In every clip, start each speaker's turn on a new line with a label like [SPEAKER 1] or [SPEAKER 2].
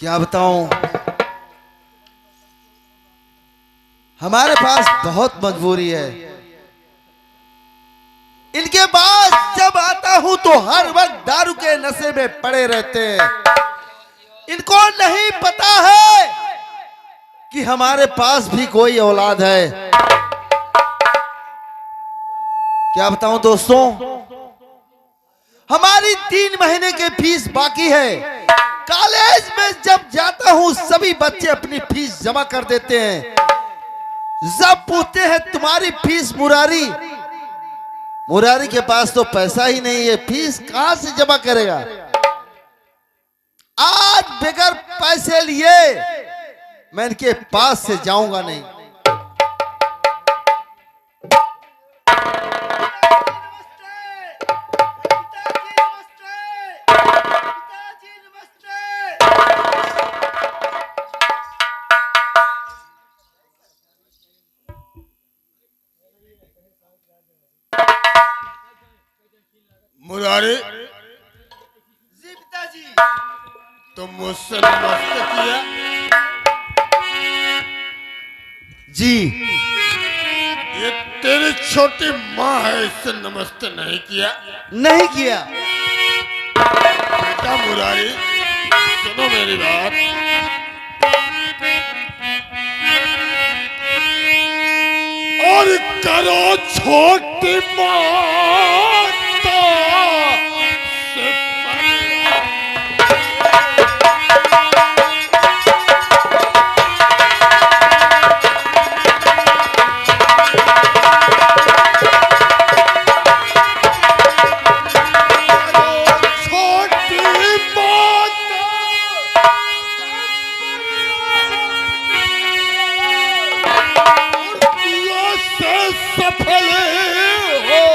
[SPEAKER 1] क्या बताऊं, हमारे पास बहुत मजबूरी है। इनके पास जब आता हूं तो हर वक्त दारू के नशे में पड़े रहते हैं। इनको नहीं पता है कि हमारे पास भी कोई औलाद है। क्या बताऊं दोस्तों, हमारी 3 महीने की फीस बाकी है। कॉलेज में जब जाता हूं सभी बच्चे अपनी फीस जमा कर देते हैं। जब पूछते हैं तुम्हारी फीस मुरारी, मुरारी के पास तो पैसा ही नहीं है, फीस कहां से जमा करेगा। आज बगैर पैसे लिए मैं इनके पास से जाऊंगा नहीं।
[SPEAKER 2] मुरारी,
[SPEAKER 1] जी पिताजी।
[SPEAKER 2] तुम मुझसे नमस्ते किया?
[SPEAKER 1] जी।
[SPEAKER 2] ये तेरी छोटी माँ है, इससे नमस्ते नहीं किया?
[SPEAKER 1] नहीं किया।
[SPEAKER 2] बेटा मुरारी, सुनो मेरी बात। और करो छोटी माता से सफल हो।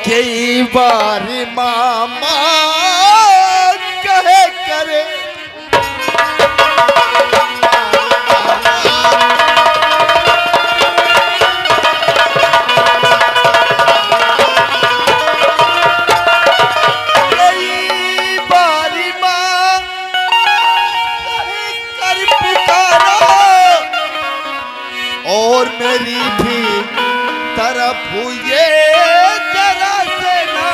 [SPEAKER 1] कई बार मामा कहे करे और मेरी भी तरफ ये जरा से ना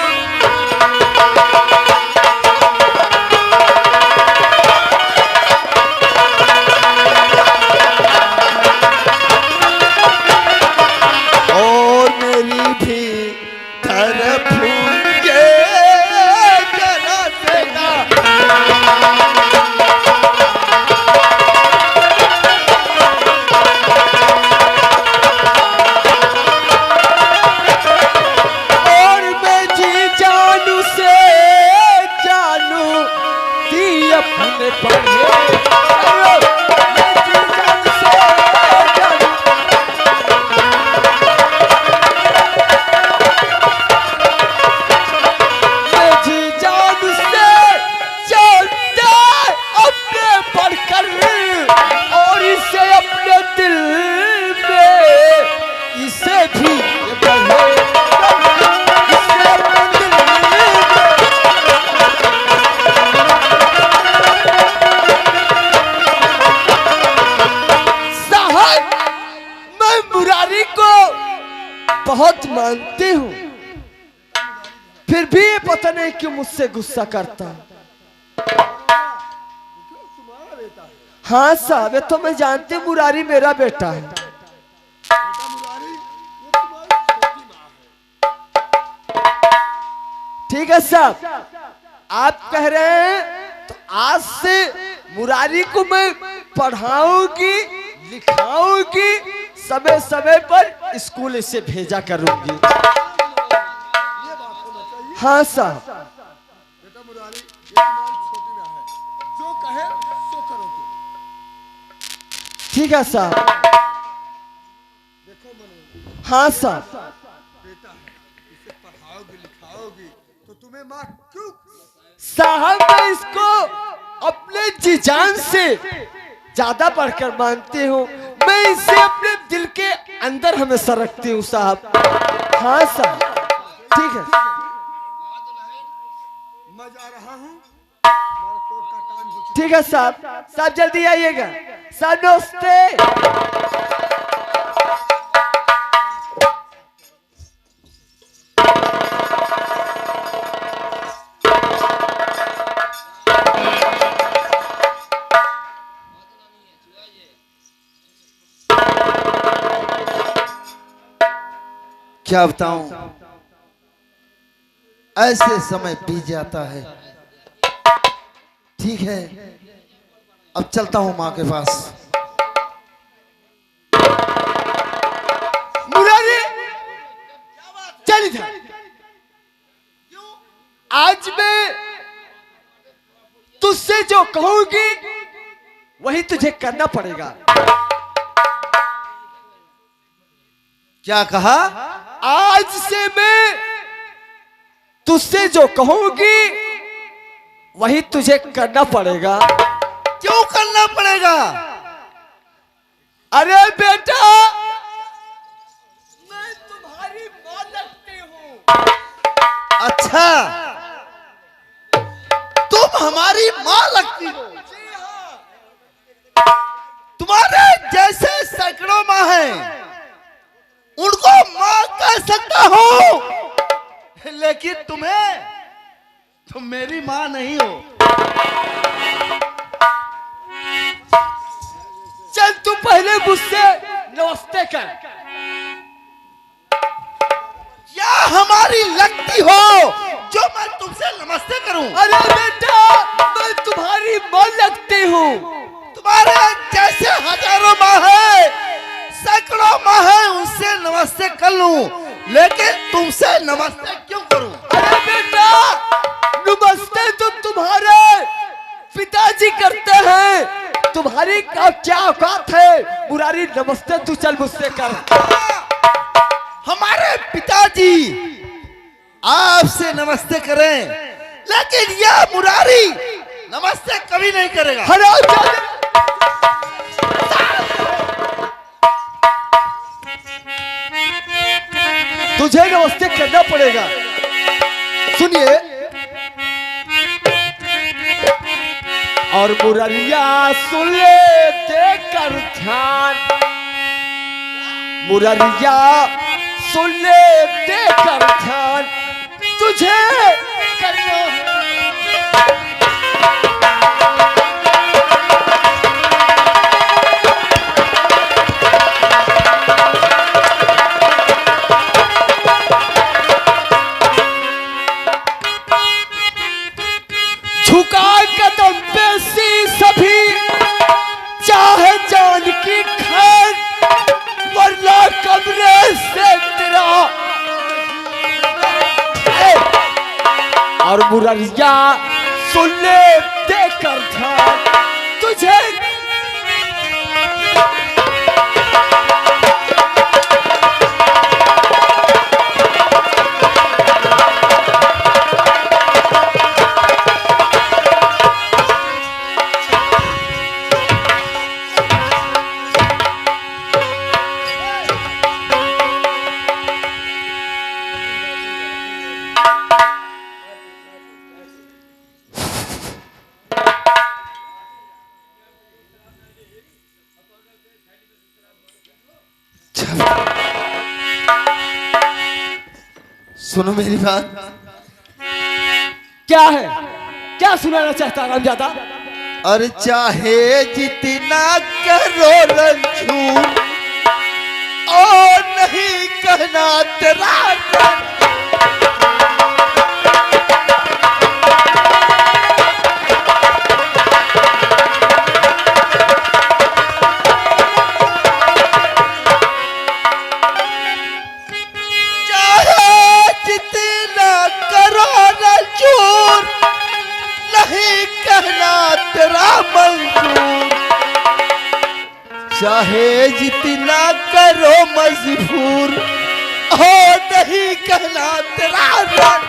[SPEAKER 3] पढ़कर और इसे अपने दिल में इसे भी पढ़े, इसे अपने दिल में। साहब मैं मुरारी को बहुत मानती हूँ, फिर भी ये पता नहीं क्यों मुझसे गुस्सा करता। हाँ साहब, ये तो मैं जानती हूँ मुरारी मेरा बेटा है। ठीक है साहब, आप कह रहे हैं तो आज से मुरारी को मैं पढ़ाऊंगी, लिखाऊंगी, समय समय पर स्कूल इसे भेजा करूंगी। हाँ साहब।
[SPEAKER 2] बेटा मुरारी, ये तुम्हारी छोटी ना है, जो कहे सो करो तुम।
[SPEAKER 3] ठीक है साहब।
[SPEAKER 2] देखो मनु,
[SPEAKER 3] हाँ साहब।
[SPEAKER 2] बेटा है, इसे पढ़ाओगी लिखाओगी तो तुम्हें माँ क्यों?
[SPEAKER 3] साहब मैं इसको अपने जी जान से ज्यादा बढ़कर मानती हूँ, मैं इसे अपने दिल के अंदर हमेशा रखती हूँ साहब। हाँ साहब, ठीक है।
[SPEAKER 2] मैं जा रहा हूँ, हमारा कोर्ट का टाइम हो चुका।
[SPEAKER 3] ठीक है साहब, साहब जल्दी आइएगा। साहब नमस्ते।
[SPEAKER 1] क्या बताऊं, ऐसे समय बीत जाता है। ठीक है, अब चलता हूं मां के पास।
[SPEAKER 3] मुरारी चल इधर। आज मैं तुझसे जो कहूंगी वही तुझे करना पड़ेगा।
[SPEAKER 1] क्या कहा?
[SPEAKER 3] आज से मैं तुझसे जो कहूंगी वही तुझे करना पड़ेगा।
[SPEAKER 1] क्यों करना पड़ेगा?
[SPEAKER 3] अरे बेटा, मैं तुम्हारी मां लगती हूँ।
[SPEAKER 1] अच्छा, तुम हमारी मां लगती हो?
[SPEAKER 3] जी हाँ।
[SPEAKER 1] तुम्हारे जैसे सैकड़ों मां हैं, उनको मां कह सकता हूं, लेकिन तुम मेरी मां नहीं हो।
[SPEAKER 3] चल तू पहले मुझसे नमस्ते कर।
[SPEAKER 1] क्या हमारी लगती हो जो मैं तुमसे नमस्ते करूं?
[SPEAKER 3] अरे बेटा, मैं तुम्हारी मां लगती हूँ।
[SPEAKER 1] तुम्हारे जैसे हजारों मां है, सैकड़ों मां है, उनसे नमस्ते कर लूं, लेकिन तुमसे नमस्ते क्यों करूं?
[SPEAKER 3] अरे बेटा, नमस्ते तो तुम्हारे पिताजी करते हैं, तुम्हारी क्या औकात है? मुरारी नमस्ते तू चल मुझसे कर।
[SPEAKER 1] हमारे पिताजी आपसे नमस्ते करें, लेकिन यह मुरारी नमस्ते कभी नहीं करेगा।
[SPEAKER 3] हरामजादे! तुझे नमस्ते करना पड़ेगा। सुनिए, और मुररिया सुन ले देकर ध्यान, मुररिया सुन ले देकर ध्यान, तुझे करना है। झुका कदम पे सी सभी, चाहे जान की खैर, वरना कमरे से तेरा। और मुररिया सुन
[SPEAKER 1] सुनो मेरी बात।
[SPEAKER 3] क्या है, क्या सुनाना चाहता रामजादा?
[SPEAKER 1] अरे चाहे जितना करो रंझूर और नहीं कहना तेरा चाहे जितना करो मजबूर हो नहीं कहना तेरा रंग।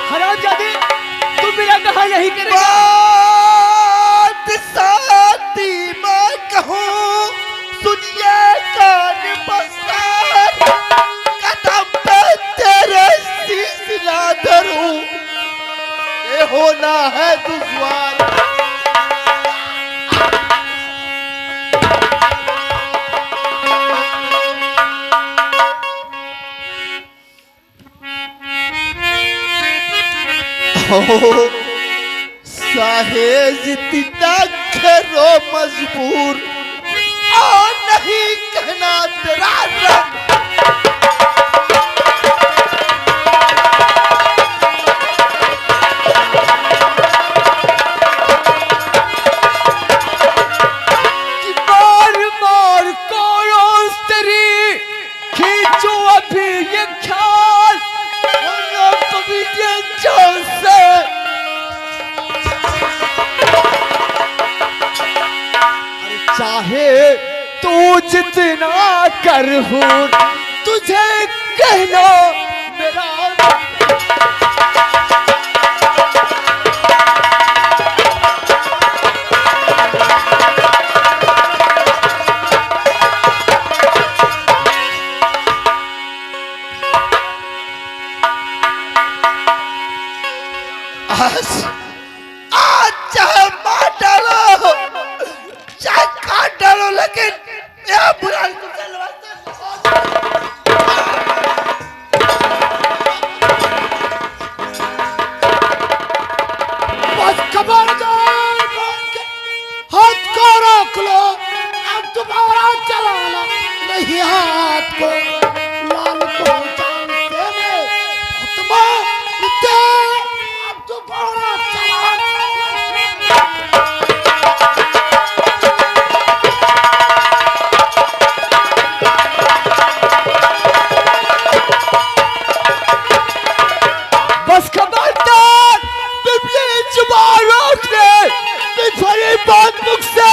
[SPEAKER 3] हरामजादे, तुम मेरा कहा यही करेगा?
[SPEAKER 1] बात साथी मैं कहूँ सुनिए कान पसार, कदम पे तेरे सिलसिला धरूं, ये होना है दुश्वार। चाहे जितना करो मजबूर और नहीं कहना तेरा रंग।
[SPEAKER 3] कि बार बार करो तेरी खींचो अभी ये ख्याल, वरना कभी ये जान से चाहे तू जितना कर हूर, तुझे कहना मेरा
[SPEAKER 1] आज आज चाहे मार डालो चाहे काट डालो, लेकिन यह बुराई को
[SPEAKER 4] बस खबरदार, हाथ को रोक लो। अब दोबारा चलाना नहीं हाथ को, लाल को जानते में खुतबा दे। अब दोबारा चलाना
[SPEAKER 3] बस खबरदार, बिजली जुबान रोक ले, बिफरी बात मुख से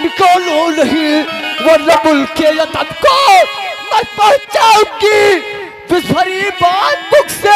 [SPEAKER 3] निकालो नहीं, वरना मुल्क के यतम को मैं पहुंचाऊंगी। बिफरी बात मुख से